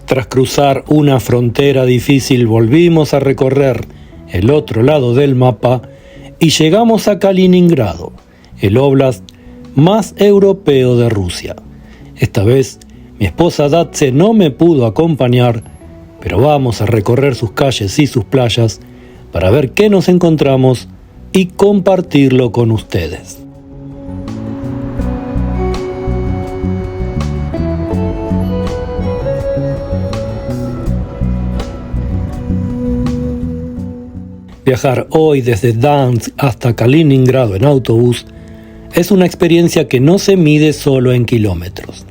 Tras cruzar una frontera difícil, volvimos a recorrer el otro lado del mapa y llegamos a Kaliningrado, el óblast más europeo de Rusia. Esta vez, mi esposa Datse no me pudo acompañar, pero vamos a recorrer sus calles y sus playas para ver qué nos encontramos y compartirlo con ustedes. Viajar hoy desde Gdansk hasta Kaliningrado en autobús es una experiencia que no se mide solo en kilómetros.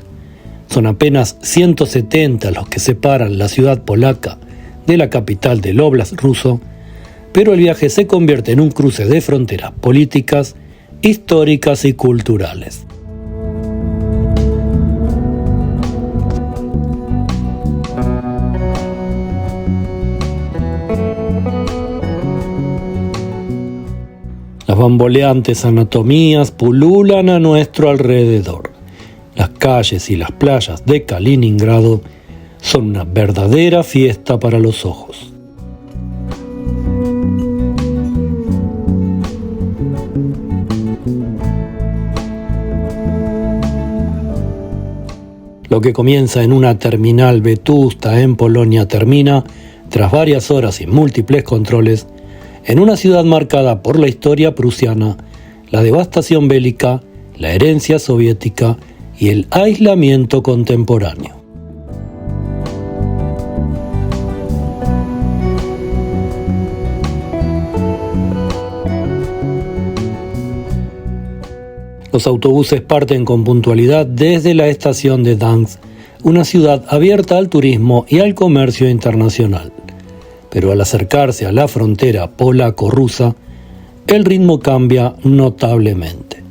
Son apenas 170 los que separan la ciudad polaca de la capital del óblast ruso, pero el viaje se convierte en un cruce de fronteras políticas, históricas y culturales. Las bamboleantes anatomías pululan a nuestro alrededor. Las calles y las playas de Kaliningrado son una verdadera fiesta para los ojos. Lo que comienza en una terminal vetusta en Polonia termina, tras varias horas y múltiples controles, en una ciudad marcada por la historia prusiana, la devastación bélica, la herencia soviética y el aislamiento contemporáneo. Los autobuses parten con puntualidad desde la estación de Gdansk, una ciudad abierta al turismo y al comercio internacional. Pero al acercarse a la frontera polaco-rusa, el ritmo cambia notablemente.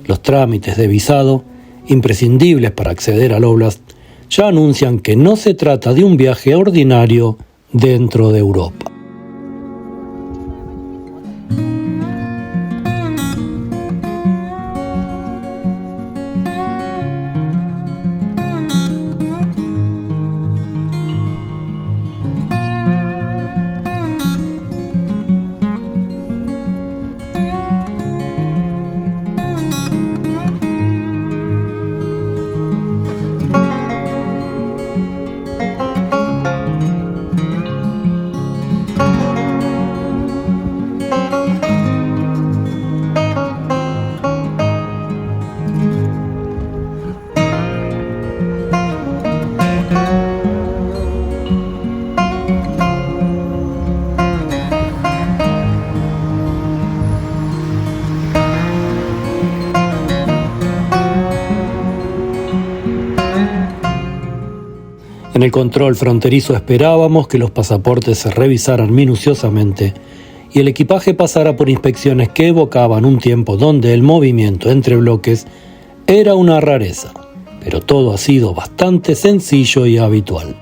Los trámites de visado, imprescindibles para acceder al óblast, ya anuncian que no se trata de un viaje ordinario dentro de Europa. En el control fronterizo esperábamos que los pasaportes se revisaran minuciosamente y el equipaje pasara por inspecciones que evocaban un tiempo donde el movimiento entre bloques era una rareza, pero todo ha sido bastante sencillo y habitual.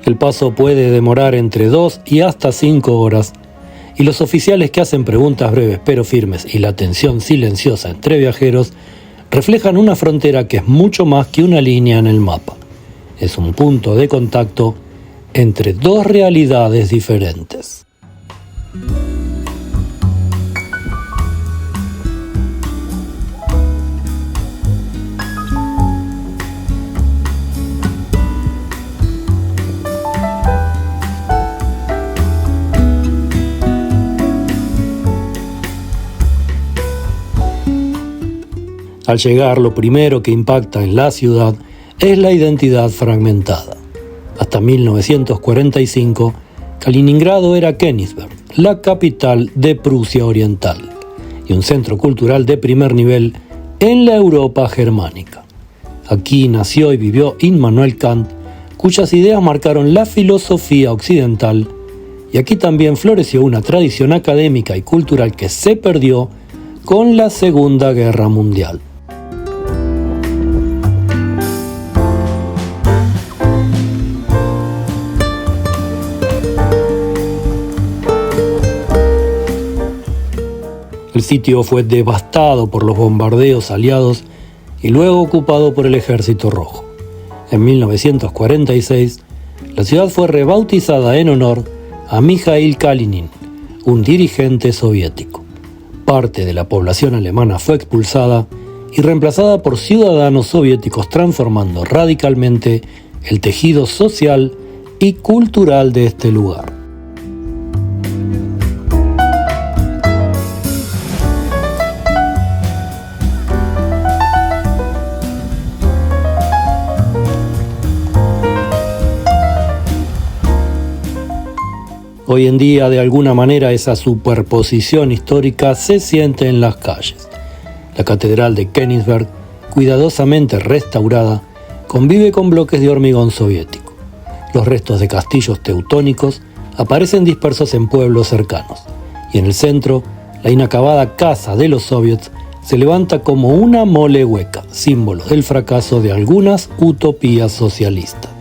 El paso puede demorar entre 2 y hasta 5 horas, y los oficiales que hacen preguntas breves pero firmes y la tensión silenciosa entre viajeros reflejan una frontera que es mucho más que una línea en el mapa. Es un punto de contacto entre dos realidades diferentes. Al llegar, lo primero que impacta en la ciudad es la identidad fragmentada. Hasta 1945, Kaliningrado era Königsberg, la capital de Prusia Oriental, y un centro cultural de primer nivel en la Europa germánica. Aquí nació y vivió Immanuel Kant, cuyas ideas marcaron la filosofía occidental, Y aquí también floreció una tradición académica y cultural que se perdió con la Segunda Guerra Mundial. El sitio fue devastado por los bombardeos aliados y luego ocupado por el Ejército Rojo. En 1946, la ciudad fue rebautizada en honor a Mikhail Kalinin, un dirigente soviético. Parte de la población alemana fue expulsada y reemplazada por ciudadanos soviéticos, transformando radicalmente el tejido social y cultural de este lugar. Hoy en día, de alguna manera, esa superposición histórica se siente en las calles. La Catedral de Königsberg, cuidadosamente restaurada, convive con bloques de hormigón soviético. Los restos de castillos teutónicos aparecen dispersos en pueblos cercanos. Y en el centro, la inacabada casa de los soviets se levanta como una mole hueca, símbolo del fracaso de algunas utopías socialistas.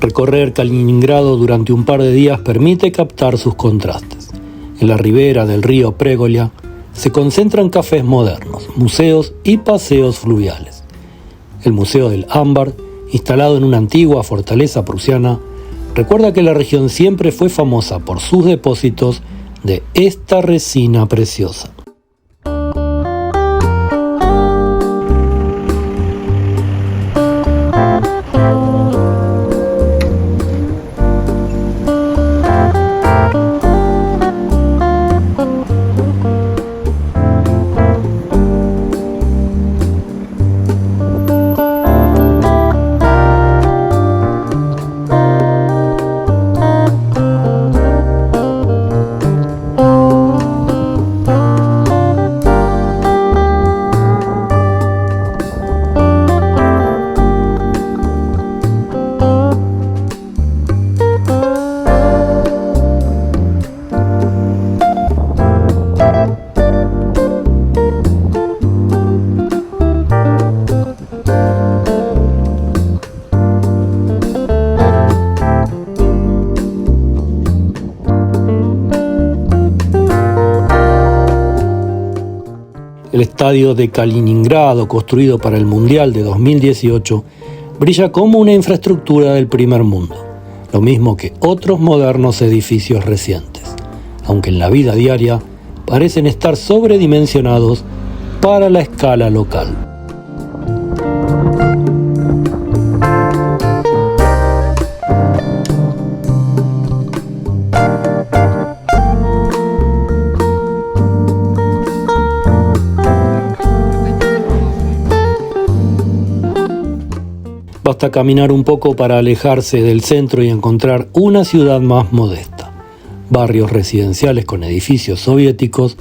Recorrer Kaliningrado durante un par de días permite captar sus contrastes. En la ribera del río Pregolia se concentran cafés modernos, museos y paseos fluviales. El Museo del Ámbar, instalado en una antigua fortaleza prusiana, recuerda que la región siempre fue famosa por sus depósitos de esta resina preciosa. El estadio de Kaliningrado, construido para el Mundial de 2018, brilla como una infraestructura del primer mundo, lo mismo que otros modernos edificios recientes, aunque en la vida diaria parecen estar sobredimensionados para la escala local. Basta caminar un poco para alejarse del centro y encontrar una ciudad más modesta. Barrios residenciales con edificios soviéticos,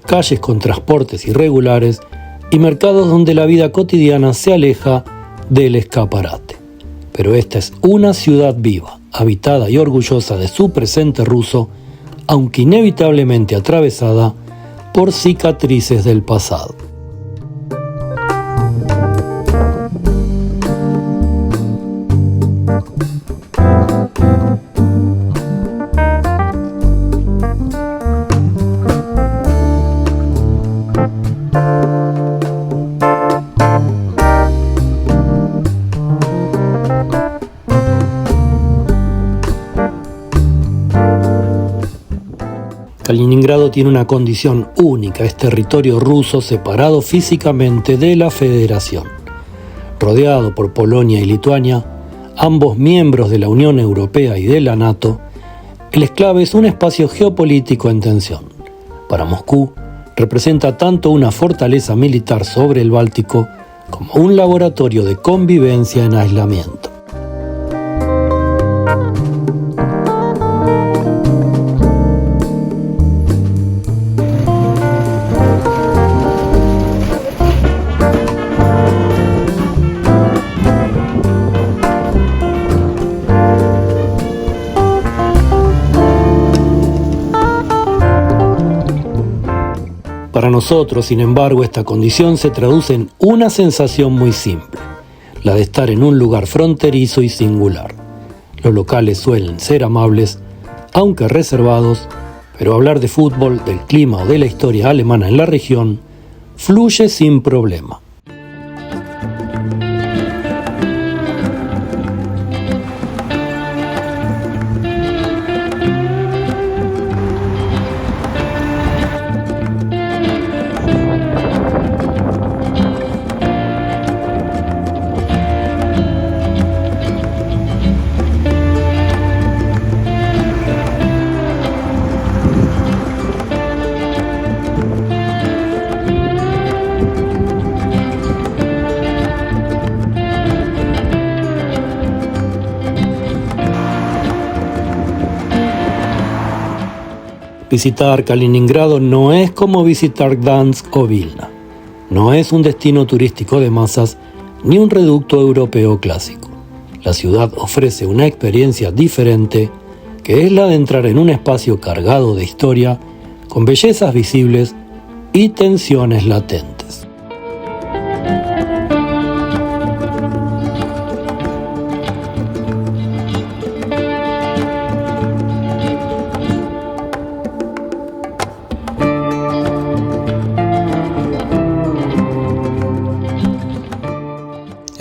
calles con transportes irregulares y mercados donde la vida cotidiana se aleja del escaparate. Pero esta es una ciudad viva, habitada y orgullosa de su presente ruso, aunque inevitablemente atravesada por cicatrices del pasado. Kaliningrado tiene una condición única, es territorio ruso separado físicamente de la Federación. Rodeado por Polonia y Lituania, ambos miembros de la Unión Europea y de la NATO, el enclave es un espacio geopolítico en tensión. Para Moscú, representa tanto una fortaleza militar sobre el Báltico como un laboratorio de convivencia en aislamiento. Para nosotros, sin embargo, esta condición se traduce en una sensación muy simple, la de estar en un lugar fronterizo y singular. Los locales suelen ser amables, aunque reservados, pero hablar de fútbol, del clima o de la historia alemana en la región fluye sin problema. Visitar Kaliningrado no es como visitar Gdansk o Vilna. No es un destino turístico de masas ni un reducto europeo clásico. La ciudad ofrece una experiencia diferente, que es la de entrar en un espacio cargado de historia, con bellezas visibles y tensiones latentes.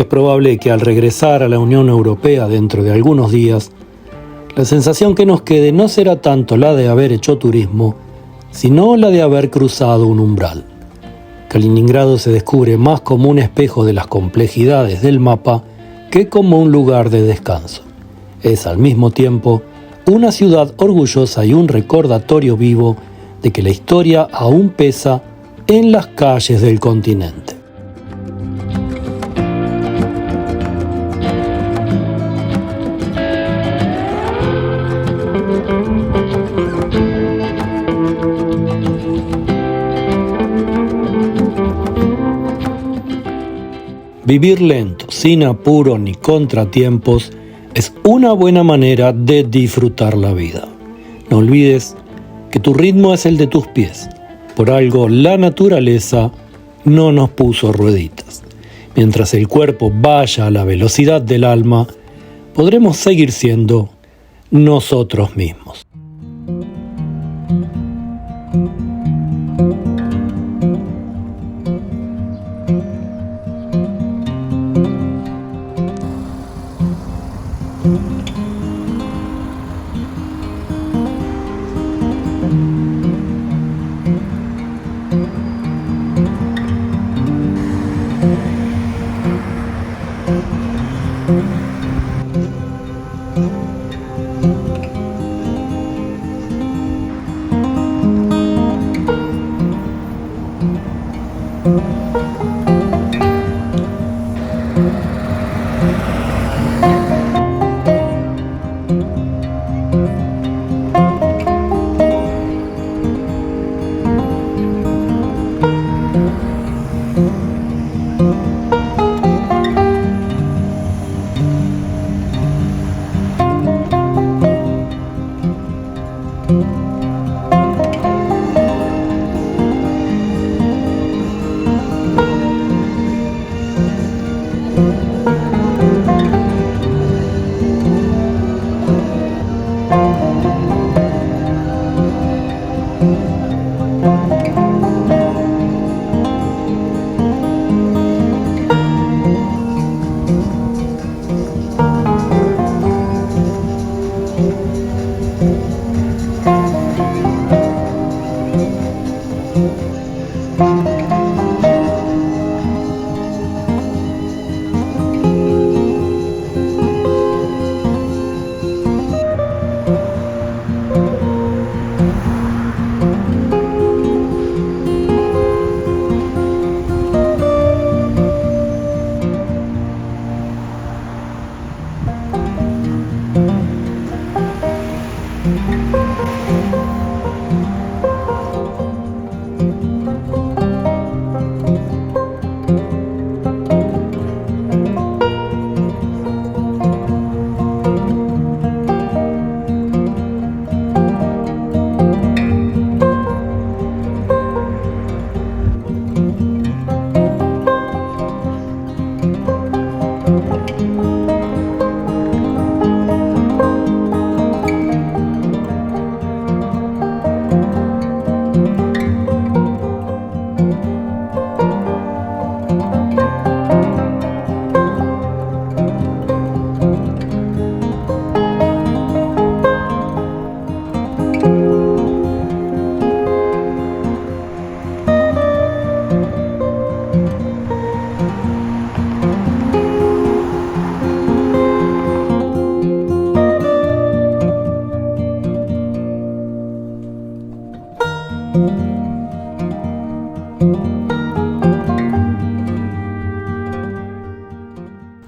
Es probable que al regresar a la Unión Europea dentro de algunos días, la sensación que nos quede no será tanto la de haber hecho turismo, sino la de haber cruzado un umbral. Kaliningrado se descubre más como un espejo de las complejidades del mapa que como un lugar de descanso. Es al mismo tiempo una ciudad orgullosa y un recordatorio vivo de que la historia aún pesa en las calles del continente. Vivir lento, sin apuro ni contratiempos, es una buena manera de disfrutar la vida. No olvides que tu ritmo es el de tus pies. Por algo, la naturaleza no nos puso rueditas. Mientras el cuerpo vaya a la velocidad del alma, podremos seguir siendo nosotros mismos.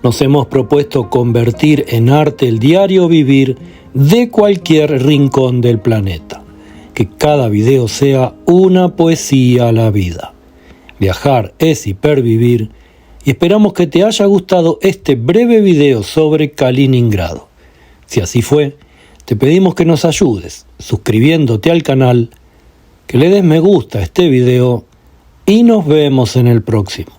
Nos hemos propuesto convertir en arte el diario vivir de cualquier rincón del planeta. Que cada video sea una poesía a la vida. Viajar es hipervivir y esperamos que te haya gustado este breve video sobre Kaliningrado. Si así fue, te pedimos que nos ayudes suscribiéndote al canal, que le des me gusta a este video y nos vemos en el próximo.